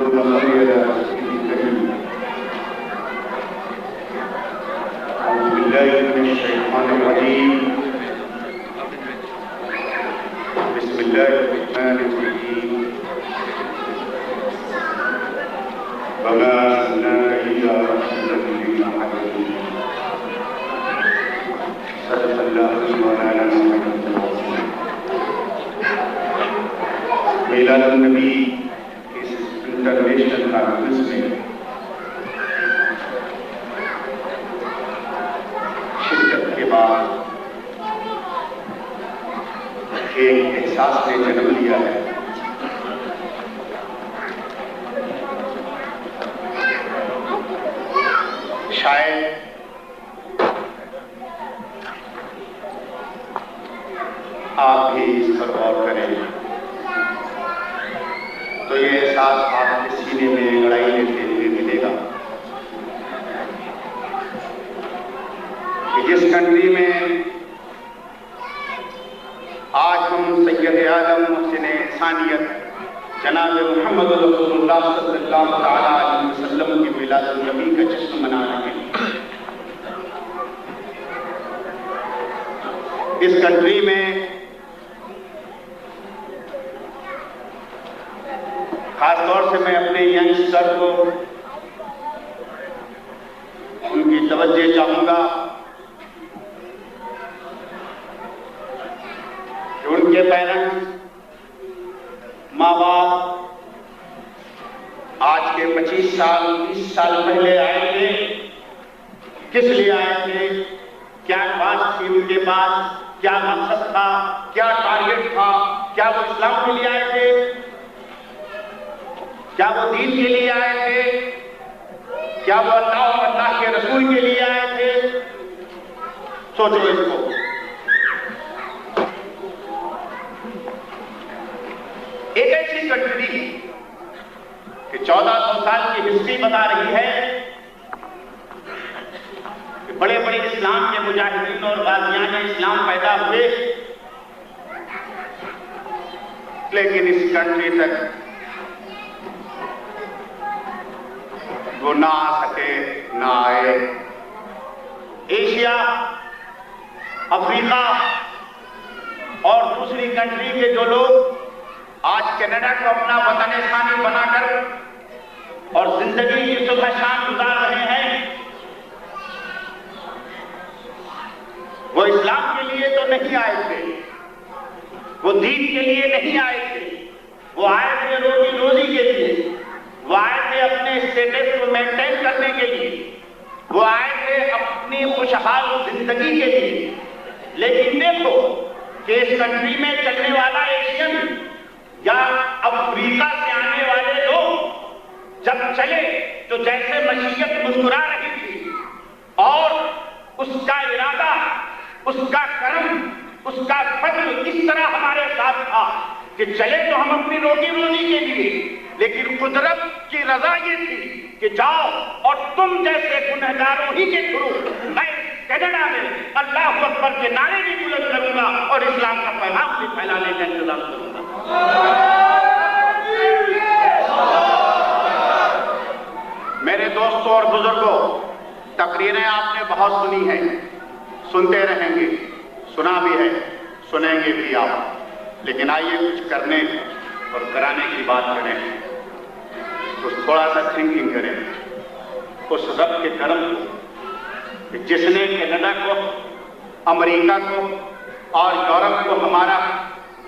اللهم صل على سيدنا الكريم. أعوذ بالله من الشيطان الرجيم. بسم الله الرحمن الرحيم. وما أرسلناك إلا رحمة للعالمين. صدق الله مولانا محمد رسول الله. میلاد النبی اس انٹرنیشنل کانفرنس میں شرکت کے بعد ایک احساس نے جنم لیا ہے. شاید آپ بھی اس پر غور کریں تو یہ احساس آپ کے سینے میں انگڑائی لیتے ہوئے ملے گا کہ جس کنٹری میں آج ہم سید اعظم محسن انسانیت جناب محمد رسول اللہ صلی اللہ علیہ وسلم کی میلاد النبی کا جشن منا رہے ہیں، اس کنٹری میں خاص طور سے میں اپنے ینگسٹر کو ان کی توجہ چاہوں گا کہ ان کے پیرنٹس، ماں باپ آج کے 25 سال 20 سال پہلے آئے تھے. کس لیے آئے تھے؟ کیا بات تھی ان کے پاس؟ کیا مقصد تھا؟ کیا ٹارگٹ تھا؟ کیا وہ اسلام کے لیے آئے تھے؟ کیا وہ دین کے لیے آئے تھے؟ کیا وہ اللہ اور اللہ کے رسول کے لیے آئے تھے؟ سوچو اس کو. ایک ایسی کنٹری کہ 1400 سال کی ہسٹری بتا رہی ہے کہ بڑے بڑے اسلام کے مجاہدین اور غازیان اسلام پیدا ہوئے، لیکن اس کنٹری تک وہ نہ آ سکے، نہ آئے. ایشیا، افریقہ اور دوسری کنٹری کے جو لوگ آج کینیڈا کو اپنا وطن ثانی بنا کر اور زندگی کی صبح شام گزار رہے ہیں، وہ اسلام کے لیے تو نہیں آئے تھے، وہ دین کے لیے نہیں آئے تھے، وہ آئے تھے روزی روزی کے لیے، وہ آئے تھے اپنے اسٹیٹس کو مینٹین کرنے کے لیے، وہ آئے تھے اپنی خوشحال زندگی کے لیے. لیکن دیکھو کہ اس کنٹری میں چلنے والا ایشین یا افریقہ سے آنے والے لوگ جب چلے تو جیسے مشیت مسکرا رہی تھی، اور اس کا ارادہ، اس کا کرم، اس کا فضل اس طرح ہمارے ساتھ تھا کہ چلے تو ہم اپنی روٹی روزی کے لیے، لیکن قدرت کی رضا یہ تھی کہ جاؤ اور تم جیسے گنہگاروں ہی کے تھرو میں کینیڈا میں اللہ اکبر کے نعرے بھی بلند کروں گا اور اسلام کا پیغام بھی پھیلانے کا انتظام کروں گا. میرے دوستوں اور بزرگوں، تقریریں آپ نے بہت سنی ہیں، سنتے رہیں گے، سنا بھی ہے، سنیں گے بھی آپ. لیکن آئیے کچھ کرنے اور کرانے کی بات کریں، کچھ تھوڑا سا تھنکنگ کریں. اس رب کے کرم کو کہ جس نے کینیڈا کو، امریکہ کو اور یورپ کو ہمارا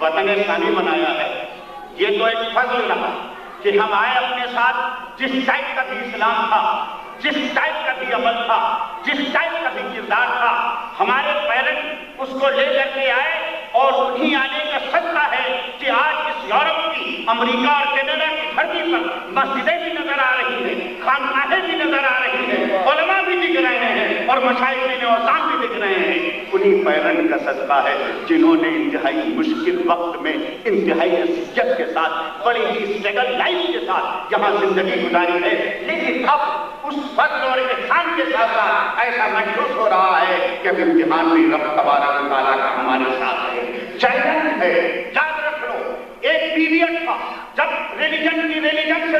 وطن ثانی بنایا ہے، یہ تو ایک فضل رہا کہ ہم آئے اپنے ساتھ جس ٹائپ کا بھی اسلام تھا، جس ٹائپ کا بھی عمل تھا، جس ٹائپ کا بھی کردار تھا، ہمارے پیرنٹ اس کو لے کر کے آئے. اور انہیں آنے کا صدقہ ہے کہ آج اس یورپ کی، امریکہ اور کینیڈا کی دھرتی پر مسجدیں بھی نظر آ رہی ہیں، خانقاہیں بھی نظر آ رہی ہیں، علماء بھی دکھ رہے ہیں اور مشائخین اوطان بھی دکھ رہے ہیں. انہیں پیرنٹ کا صدقہ ہے جنہوں نے انتہائی مشکل وقت میں انتہائی عزت کے ساتھ، بڑی ہی اسٹرگل لائف کے ساتھ یہاں زندگی گزاری ہے. لیکن اب اس فضل اور احسان کے ساتھ ایسا محسوس ہو رہا ہے کہ اب امتحان بھی رب تبارک و تعالیٰ کا ہمارے ساتھ ہے. چیلنج ہے، یاد رکھ لو. ایک پیریڈ تھا جب ریلیجن سے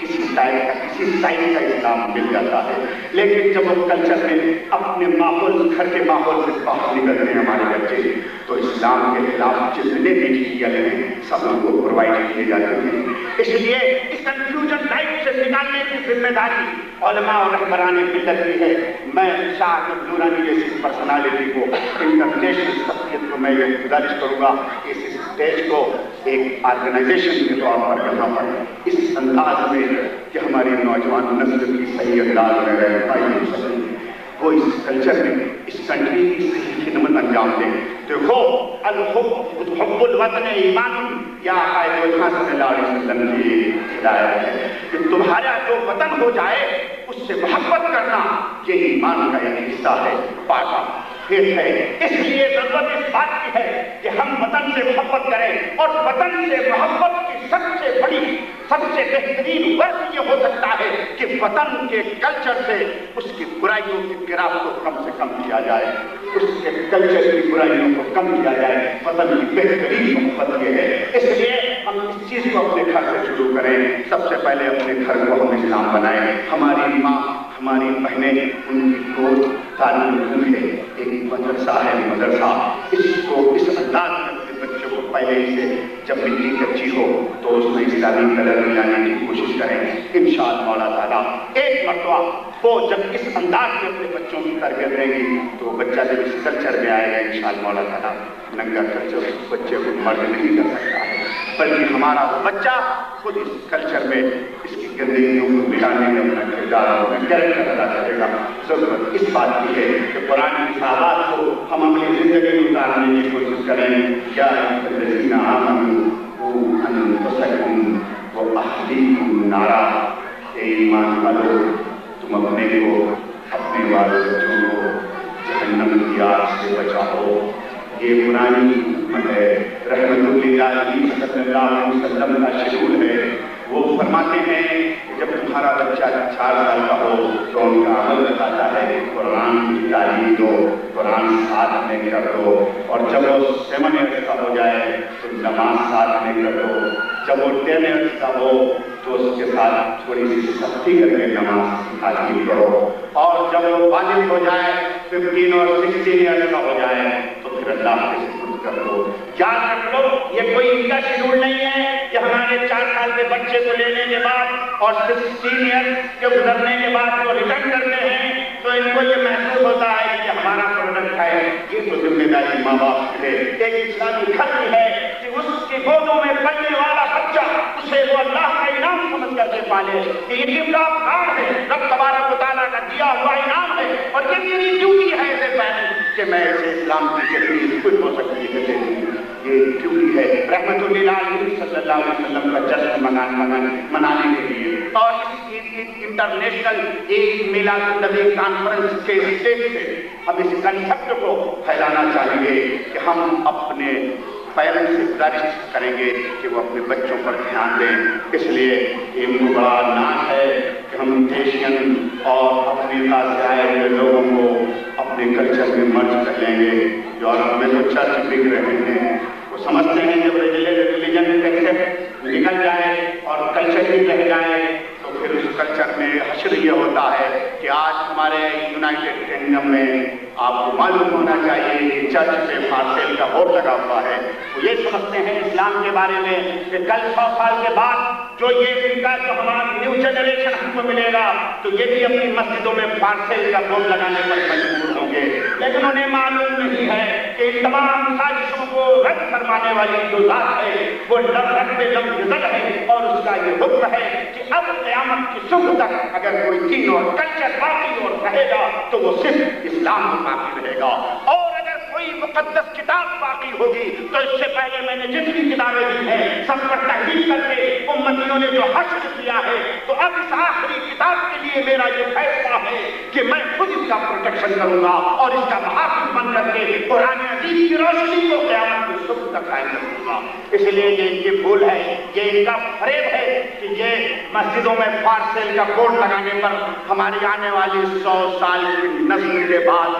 کسی ٹائپ کا کسی سائز کا اسلام مل جاتا ہے، لیکن جب وہ کلچر میں اپنے ماحول گھر کے ماحول سے باہر نکلتے ہیں ہمارے بچے، تو اسلام کے خلاف جتنے بھی چیزیں ہیں سب ان کو پرووائڈ کیے جاتے ہیں۔ اس لیے اس کنفیوژن لائف سے نکالنے کی ذمہ داری علماء اور رہبران ملت کی ہے۔ میں شاہ احمد نورانی جیسی پرسنالٹی کو، انٹرنیشنل شخصیت کو میں یہ گزارش کروں گا کہ اس اسٹیج کو ایک آرگنائزیشن کے طور پر یہاں پر اس انداز میں کہ ہماری نوجوان نسل کی صحیح انداز میں رہنمائی ہو سکے، وہ اس کلچر میں اس کنٹری کی صحیح خدمت انجام دیں۔ دیکھو حب الوطن ایمان، یا آقائے صلی اللہ علیہ وسلم کی ہدایت ہے کہ تمہارا جو وطن ہو جائے اس سے محبت کرنا، یہ ایمان کا ایک حصہ ہے، پاکا ہے۔ اس لیے ضرورت اس بات کی ہے کہ ہم وطن سے محبت کریں، اور وطن سے محبت کی سب سے بڑی سب سے بہترین وقت یہ ہو سکتا ہے کہ وطن کے کلچر سے اس کی برائیوں کی گراف کو کم سے کم کیا جائے، اس کے کلچر کی برائیوں کو کم کیا جائے۔ وطن کی بہترین محبت یہ ہے، اس لیے ہم اس چیز کو اپنے گھر سے شروع کریں۔ سب سے پہلے اپنے گھر کو ہم اسلام بنائیں۔ ہماری ماں، ہماری بہنیں، ان کی گود تعلیم ہے، ایک مدرسہ ہے مدرسہ، اس کو اس انداز میں اپنے بچوں کو پہلے ہی سے جب مٹی کچی ہو تو اس میں اسلامی کلر ملانے کی کوشش کریں۔ انشاءاللہ مولا تعالیٰ ایک مرتبہ وہ جب اس انداز میں اپنے بچوں کی تربیت دیں گی تو وہ بچہ جب اس کلچر میں آئے گا انشاءاللہ مولا تعالیٰ ننگا کلچر اس بچے کو مرد نہیں کر سکتا ہے، بلکہ ہمارا وہ بچہ خود اس کلچر میں اس کی گندگیوں کو مٹانے میں اپنا کردار اور کیریکٹر ادا کرے گا۔ ضرورت اس بات کی ہے کہ قرآن کی آیات کو ہم اپنی زندگی میں اتارنے کی کوشش کریں۔ یا الذین آمنوا قوا انفسکم واہلیکم نارا، اے ایمان والو تم اپنے کو اپنے والوں بچوں کو جہنم کی آگ سے بچاؤ۔ یہ پرانی حکمت ہے، رحمت اللہ صلی اللہ علیہ وسلم کا شیڈول ہے۔ وہ فرماتے ہیں کہ جب تمہارا بچہ 4 سال کا ہو تو ان کا عمل بتاتا ہے قرآن کی تعلیم دو، قرآن ساتھ میں کر دو، اور جب وہ 7 ایئرس کا ہو جائے تو نماز ساتھ میں کر دو، جب وہ 10 ایئرس کا ہو تو اس کے ساتھ تھوڑی سی سختی کر کے نماز تعلیم کرو، اور جب وہ بالغ ہو جائے 15 اور 16 ایئرس کا ہو جائے تو پھر اللہ کے سپرد کر دو۔ یاد رکھ لو یہ کوئی ان کا شیڈول نہیں ہے کہ ہمارے 4 سال کے بچے کو لینے کے بعد اور 16 ایئرس کے گزرنے کے بعد وہ ریٹرن کرتے ہیں تو ان کو یہ محسوس ہوتا ہے کہ ہمارا پروڈکٹ ہے۔ یہ تو ذمہ داری ماں باپ کی ہے، ایک اسلامی گھر کی ہے کہ اس کی گودوں میں پلنے والا بچہ اسے وہ اللہ کا انعام سمجھ کر کے پالے کہ یہ قبلہ افغان ہے، رب تبارک و تعالیٰ کا دیا ہوا انعام ہے، اور یہ میری ڈیوٹی ہے ایسے پیرنٹ کہ میں اسے اسلام کی جتنی کچھ ہو سکتی ہے یہ ڈیوٹی ہے۔ رحمت اللہ صلی اللہ علیہ وسلم کا جشن منانے کے لیے اور انٹرنیشنل عید میلاد النبی کانفرنس کے اسٹیج سے ہم اس کنسپٹ کو پھیلانا چاہیں گے کہ ہم اپنے پیرنٹس سے گزارش کریں گے کہ وہ اپنے بچوں پر دھیان دیں۔ اس لیے ان کو بڑا ناز ہے کہ ہم ایشین اور افریقہ سے آئے ہوئے لوگوں کو اپنے کلچر میں مرج کر لیں گے۔ یورپ میں تو چرچ بک رہے ہیں، وہ سمجھتے ہیں جب ریلیجن کنسپٹ نکل جائے اور کلچر ہی رہ جائے تو پھر اس کلچر میں حشر یہ ہوتا ہے کہ آج ہمارے یونائٹڈ کنگڈم میں آپ کو معلوم ہونا چاہیے کہ چرچ پہ فارسیل کا بورڈ لگا ہوا ہے۔ وہ یہ سمجھتے ہیں اسلام کے بارے میں کہ کل 100 سال کے بعد جو یہ ان کا جو ہماری نیو جنریشن ہم کو ملے گا تو یہ بھی اپنی مسجدوں میں فارسیل کا بورڈ لگانے پر مجبور ہوں گے، لیکن انہیں معلوم نہیں ہے کہ ان تمام سازشوں کو رد فرمانے والی جو ذات ہے وہ رب لم یزل ہے، اور اس کا یہ حکم ہے کہ اب قیامت کی صبح تک اگر کوئی دین اور کلچر باقی اور رہے گا تو وہ صرف اسلام باقی رہے گا، اور اگر کوئی مقدس کتاب باقی ہوگی تو اس سے پہلے میں نے جتنی کتابیں دی ہیں سب پر تحقیق کر کے امتیوں نے جو حشر کیا ہے تو اب اس آخری کتاب کے لیے میرا یہ فیصلہ ہے کہ میں خود اس کا پروٹیکشن کروں گا اور اس کا محافظ بن کر کے قرآن عزیز کی روشنی کو قیامت کی صبح تک قائم رکھوں گا۔ اس لیے یہ بھول ہے، یہ ان کا فریب ہے کہ یہ مسجدوں میں فارسیل کا بورڈ لگانے پر ہماری آنے والی 100 سال کی نسل کے بعد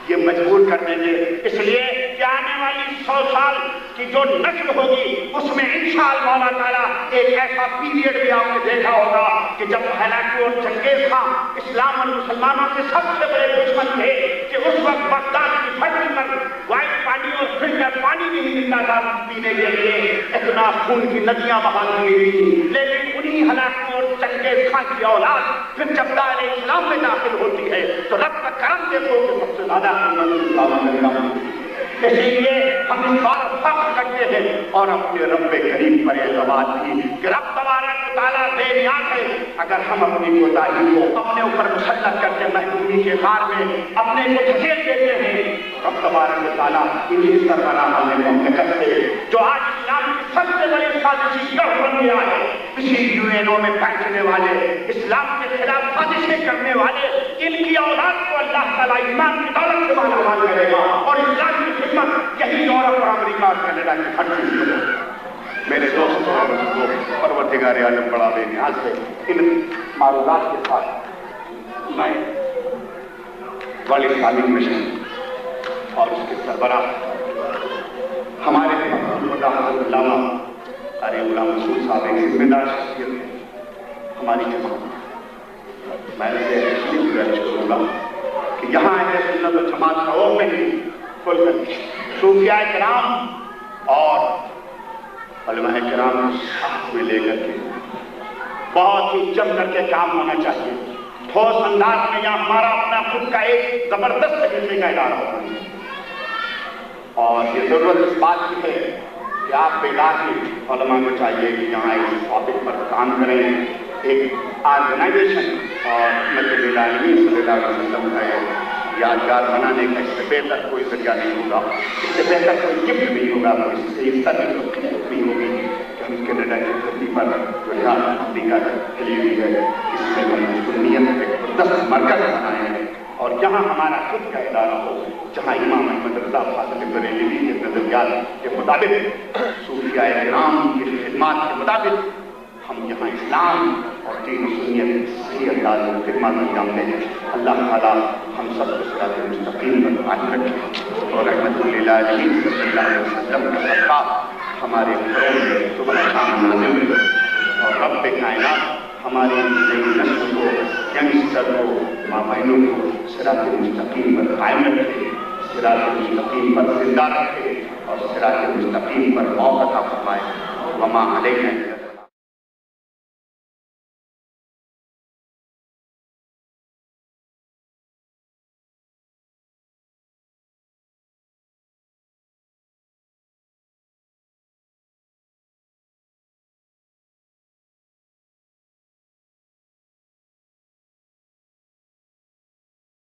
یہ مجبور کر دیں گے، اس لیے کہ آنے والی 100 سال کی جو نسل ہوگی اس میں انشاءاللہ مولا تعالیٰ ایک ایسا پیریڈ بھی آپ نے دیکھا ہوگا کہ جب ہلاکو اور چنگیز خان اسلام اور مسلمانوں کے سب سے بڑے دشمن تھے کہ اس وقت بغداد کی دھرتی پر وائٹ پانی اور فلٹر پانی بھی نہیں ملتا تھا پینے کے لیے، اتنا خون کی ندیاں بہا دی گئی تھی، لیکن انہی ہلاکو اور چنگیز خان کی اولاد پھر جب دار اسلام میں داخل ہوتی ہے تو رب کا کرم دیکھو کہ سب سے زیادہ اس لیے ہم اس بات فخر کرتے ہیں اور اپنے رب کریم پر اعتماد کی کہ رب تبارک و تعالیٰ بے نیاز ہے، اگر ہم اپنی کوتاہی کو اپنے اوپر مسلط کرتے محرومی کے غار میں اپنے کو دھکیل دیتے ہیں، رب تبارک و تعالیٰ انہیں سربراہ مملکت سے جو آج اسلام کی سب سے بڑی سازشی گڑھ بن گیا ہے، اسی UN میں بیٹھنے والے اسلام کے خلاف سازشیں کرنے والے ان کی اولاد کو اللہ تعالیٰ ایمان کی دولت سے مالا مال کرے گا اور اسلام کی خدمت یہی یورپ اور امریکہ اور کینیڈا کی ہر چیز میں۔ میرے دوستوں اور پروردگار عالم بڑا بے نیاز ہے، ان معروضات کے ساتھ میں ورلڈ اسلامک مشن اور اس کے سربراہ ہمارے خدا حضرت علامہ قاری غلام رسول صاحب ایک ذمہ دار شخصیت ہے ہماری جماعت، میں سے اس لیے گزارش کروں گا کہ یہاں اہل سنت و جماعت کا اور میں کھول کر صوفیاء کرام اور علماء کرام کو ساتھ میں لے کر کے بہت ہی جم کر کے کام ہونا چاہیے، ٹھوس انداز میں یا ہمارا اپنا خود کا ایک زبردست حصے کا ادارہ ہوگا، اور یہ ضرورت اس بات کی ہے کہ آپ بیدار کی علماء کو چاہیے کہ یہاں اس ٹاپک پر کام کریں، ایک آرگنائزیشن اور مجلس العالمین صلی اللہ علیہ وسلم کا یادگار بنانے کا اس سے بہتر کوئی ذریعہ نہیں ہوگا، اس سے بہتر کوئی گفٹ نہیں ہوگا، کوئی اس سے حصہ نہیں ہوگی کہ ہم کینیڈا کی دھرتی پر جو ریاض افریقہ کھلی ہوئی ہے اس میں ہم سنیت ایک دست مرکز بنائے ہیں، اور جہاں ہمارا خود کا ادارہ ہو، جہاں امام احمد رضا فاضل بریلوی کے نظریات کے مطابق صوفیاء کرام کی خدمات کے مطابق ہم یہاں اسلام اور دین و سنیت صحیح انداز میں خدمات انجام دیں۔ اللہ تعالیٰ ہم سب کو صراط مستقیم پر قائم رکھے اور رحمت للعالمین صلی اللہ علیہ وسلم کا صدقہ ہمارے گھروں میں صبح شام نازل ہو، اور رب کائنات ہماری نئی نسل کو، ینگسٹر کو، ماں بہنوں کو صراط مستقیم پر قائم رکھے، صراط مستقیم پر زندہ رکھے اور صراط مستقیم پر موت عطا فرمائے۔ وما علینا